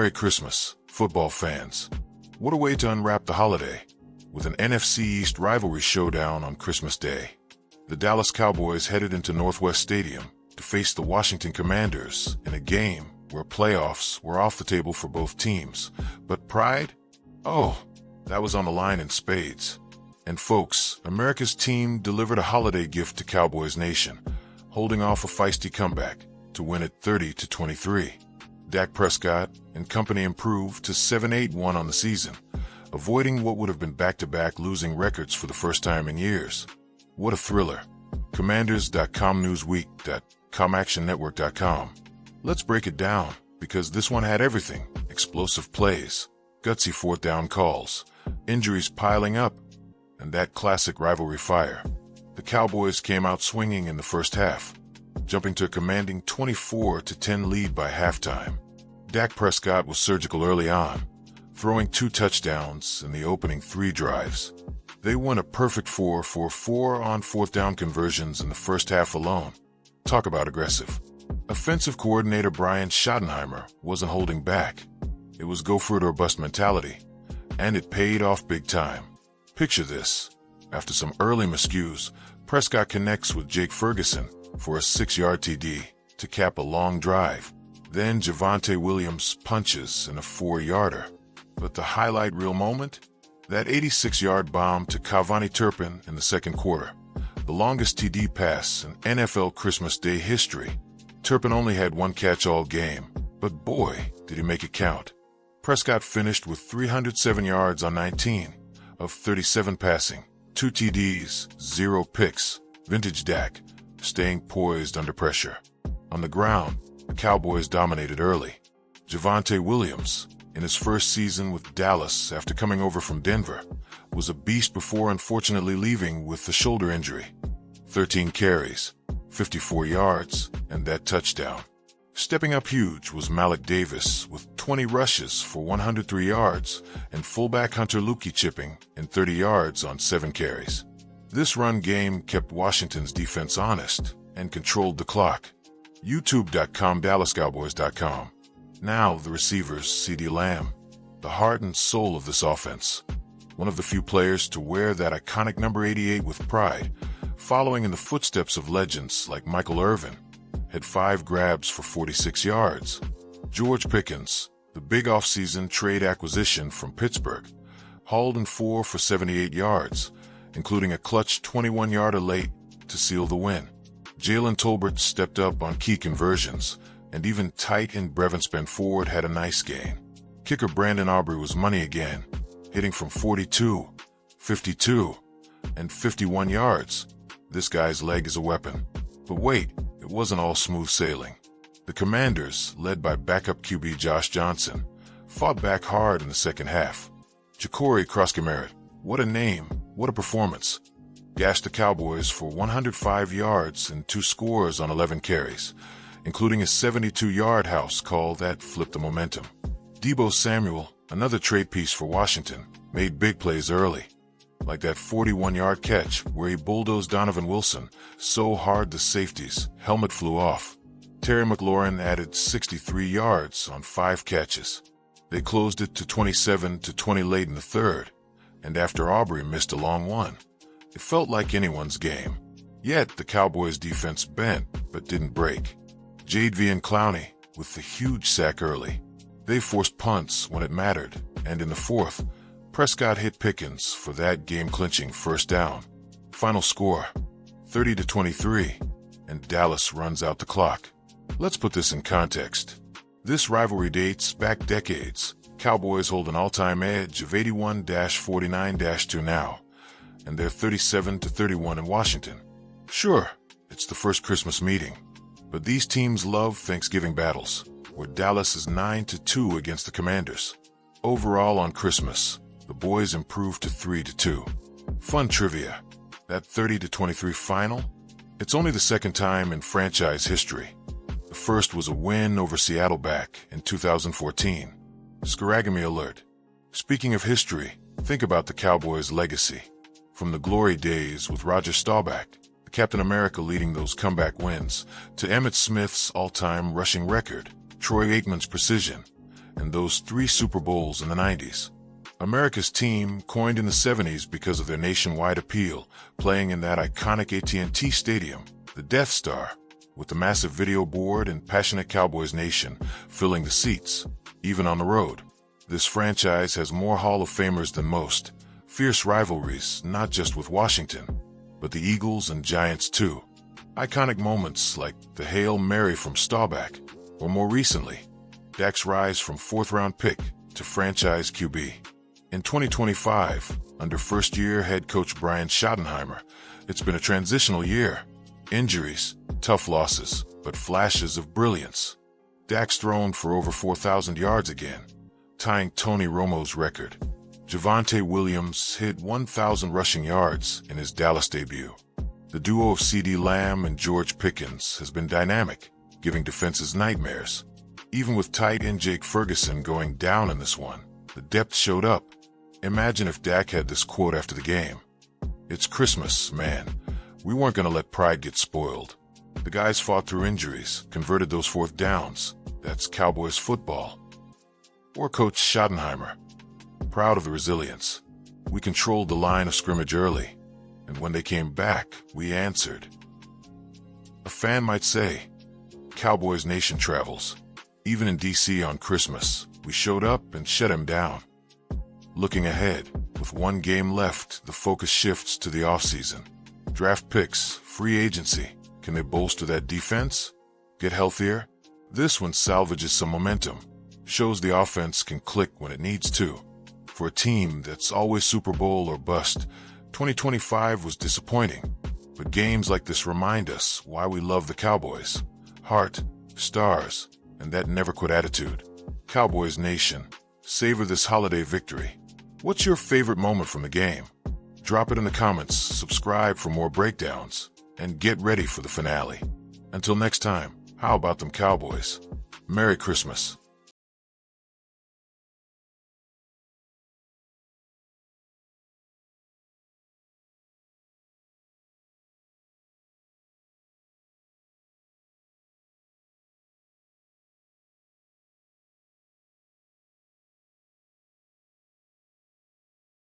Merry Christmas, football fans. What a way to unwrap the holiday, with an NFC East rivalry showdown on Christmas Day. The Dallas Cowboys headed into Northwest Stadium to face the Washington Commanders in a game where playoffs were off the table for both teams. But pride? Oh, that was on the line in spades. And folks, America's team delivered a holiday gift to Cowboys Nation, holding off a feisty comeback to win it 30-23. Dak Prescott and company improved to 7-8-1 on the season, avoiding what would have been back-to-back losing records for the first time in years. What a thriller. Commanders.com, Newsweek.com, Let's break it down, because this one had everything. Explosive plays, gutsy fourth down calls, injuries piling up, and that classic rivalry fire. The Cowboys came out swinging in the first half, jumping to a commanding 24-10 lead by halftime. Dak Prescott was surgical early on, throwing 2 touchdowns in the opening 3 drives. They won a perfect 4-for-4 on fourth down conversions in the first half alone. Talk about aggressive. Offensive coordinator Brian Schottenheimer wasn't holding back. It was go for it or bust mentality, and it paid off big time. Picture this. After some early miscues, Prescott connects with Jake Ferguson for a 6-yard TD to cap a long drive. Then Javonte Williams punches in a 4-yarder. But the highlight reel moment? That 86-yard bomb to Cavani Turpin in the second quarter. The longest TD pass in NFL Christmas Day history. Turpin only had 1 catch all game, but boy, did he make it count. Prescott finished with 307 yards on 19 of 37 passing, 2 TDs, 0 picks. Vintage Dak, staying poised under pressure. On the ground, the Cowboys dominated early. Javonte Williams, in his first season with Dallas after coming over from Denver, was a beast before unfortunately leaving with the shoulder injury. 13 carries, 54 yards, and that touchdown. Stepping up huge was Malik Davis with 20 rushes for 103 yards and fullback Hunter Luepke chipping in 30 yards on 7 carries. This run game kept Washington's defense honest and controlled the clock. YouTube.com, DallasCowboys.com. Now the receivers, CeeDee Lamb, the heart and soul of this offense. One of the few players to wear that iconic number 88 with pride, following in the footsteps of legends like Michael Irvin, had 5 grabs for 46 yards. George Pickens, the big offseason trade acquisition from Pittsburgh, hauled in 4 for 78 yards, including a clutch 21-yarder late to seal the win. Jalen Tolbert stepped up on key conversions, and even tight end Brevin Spenford had a nice game. Kicker Brandon Aubrey was money again, hitting from 42, 52, and 51 yards. This guy's leg is a weapon. But wait, it wasn't all smooth sailing. The Commanders, led by backup QB Josh Johnson, fought back hard in the second half. Jacory Kroskemerit, what a name, what a performance. Gashed the Cowboys for 105 yards and 2 scores on 11 carries, including a 72-yard house call that flipped the momentum. Deebo Samuel, another trade piece for Washington, made big plays early, like that 41-yard catch where he bulldozed Donovan Wilson so hard the safety's helmet flew off. Terry McLaurin added 63 yards on 5 catches. They closed it to 27-20 late in the third, and after Aubrey missed a long one, it felt like anyone's game. Yet the Cowboys' defense bent but didn't break. Jadeveon Clowney with the huge sack early. They forced punts when it mattered, and in the fourth, Prescott hit Pickens for that game-clinching first down. Final score, 30-23, and Dallas runs out the clock. Let's put this in context. This rivalry dates back decades. Cowboys hold an all-time edge of 81-49-2 now, and they're 37-31 in Washington. Sure, it's the first Christmas meeting, but these teams love Thanksgiving battles, where Dallas is 9-2 against the Commanders. Overall on Christmas, the boys improved to 3-2. Fun trivia. That 30-23 final? It's only the second time in franchise history. The first was a win over Seattle back in 2014. Scaragami alert. Speaking of history, think about the Cowboys' legacy. From the glory days with Roger Staubach, the Captain America leading those comeback wins, to Emmitt Smith's all-time rushing record, Troy Aikman's precision, and those 3 Super Bowls in the 90s. America's team, coined in the 70s because of their nationwide appeal, playing in that iconic AT&T Stadium, the Death Star, with the massive video board and passionate Cowboys Nation filling the seats, even on the road. This franchise has more Hall of Famers than most, fierce rivalries not just with Washington, but the Eagles and Giants too. Iconic moments like the Hail Mary from Staubach, or more recently, Dak's rise from 4th-round pick to franchise QB. In 2025, under first-year head coach Brian Schottenheimer, it's been a transitional year. Injuries, tough losses, but flashes of brilliance. Dak's thrown for over 4,000 yards again, tying Tony Romo's record. Javonte Williams hit 1,000 rushing yards in his Dallas debut. The duo of CeeDee Lamb and George Pickens has been dynamic, giving defenses nightmares. Even with tight end Jake Ferguson going down in this one, the depth showed up. Imagine if Dak had this quote after the game: "It's Christmas, man. We weren't going to let pride get spoiled." The guys fought through injuries, converted those 4th downs. That's Cowboys football. Or Coach Schottenheimer: "Proud of the resilience. We controlled the line of scrimmage early, and when they came back, we answered." A fan might say, Cowboys Nation travels. Even in DC on Christmas, we showed up and shut him down. Looking ahead, with 1 game left, the focus shifts to the offseason. Draft picks, free agency. Can they bolster that defense? Get healthier? This one salvages some momentum, shows the offense can click when it needs to. For a team that's always Super Bowl or bust, 2025 was disappointing. But games like this remind us why we love the Cowboys. Heart, stars, and that never-quit attitude. Cowboys Nation, savor this holiday victory. What's your favorite moment from the game? Drop it in the comments, subscribe for more breakdowns, and get ready for the finale. Until next time, how about them Cowboys? Merry Christmas.